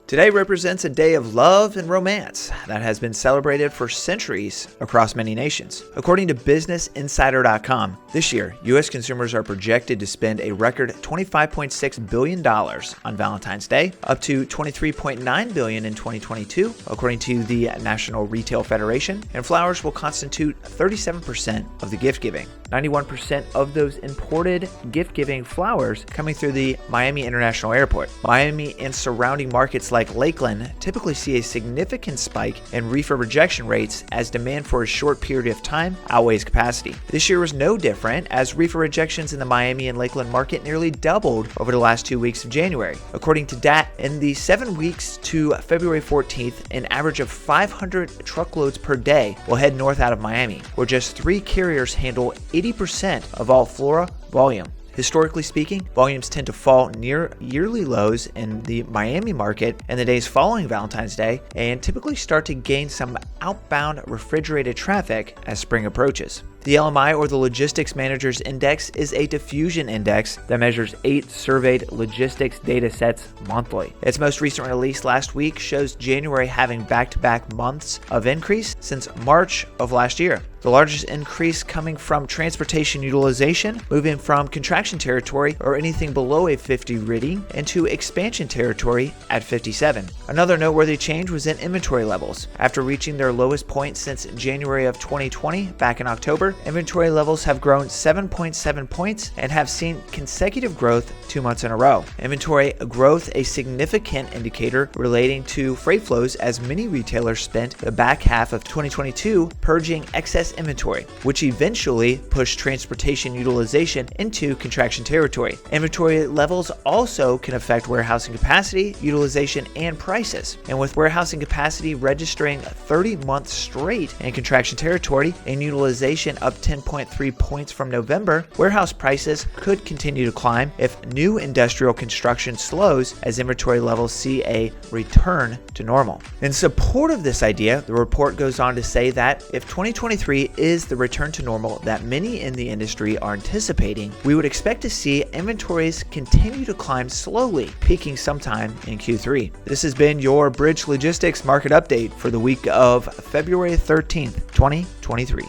Today represents a day of love and romance that has been celebrated for centuries across many nations. According to BusinessInsider.com, this year, U.S. consumers are projected to spend a record $25.6 billion on Valentine's Day, up to $23.9 billion in 2022, according to the National Retail Federation, and flowers will constitute 37% of the gift giving. 91% of those imported gift-giving flowers coming through the Miami International Airport. Miami and surrounding markets like Lakeland typically see a significant spike in reefer rejection rates as demand for a short period of time outweighs capacity. This year was no different, as reefer rejections in the Miami and Lakeland market nearly doubled over the last 2 weeks of January. According to DAT, in the 7 weeks to February 14th, an average of 500 truckloads per day will head north out of Miami, where just 3 carriers handle 80% of all flora volume. Historically speaking, volumes tend to fall near yearly lows in the Miami market in the days following Valentine's Day and typically start to gain some outbound refrigerated traffic as spring approaches. The LMI, or the Logistics Managers Index, is a diffusion index that measures 8 surveyed logistics data sets monthly. Its most recent release last week shows January having back-to-back months of increase since March of last year. The largest increase coming from transportation utilization, moving from contraction territory or anything below a 50 reading into expansion territory at 57. Another noteworthy change was in inventory levels. After reaching their lowest point since January of 2020 back in October, inventory levels have grown 7.7 points and have seen consecutive growth 2 months in a row. Inventory growth, a significant indicator relating to freight flows, as many retailers spent the back half of 2022 purging excess inventory, which eventually pushed transportation utilization into contraction territory. Inventory levels also can affect warehousing capacity, utilization, and prices. And with warehousing capacity registering 30 months straight in contraction territory and utilization up 10.3 points from November, warehouse prices could continue to climb if new industrial construction slows as inventory levels see a return to normal. In support of this idea, the report goes on to say that if 2023 is the return to normal that many in the industry are anticipating, we would expect to see inventories continue to climb slowly, peaking sometime in Q3. This has been your Bridge Logistics Market Update for the week of February 13th, 2023.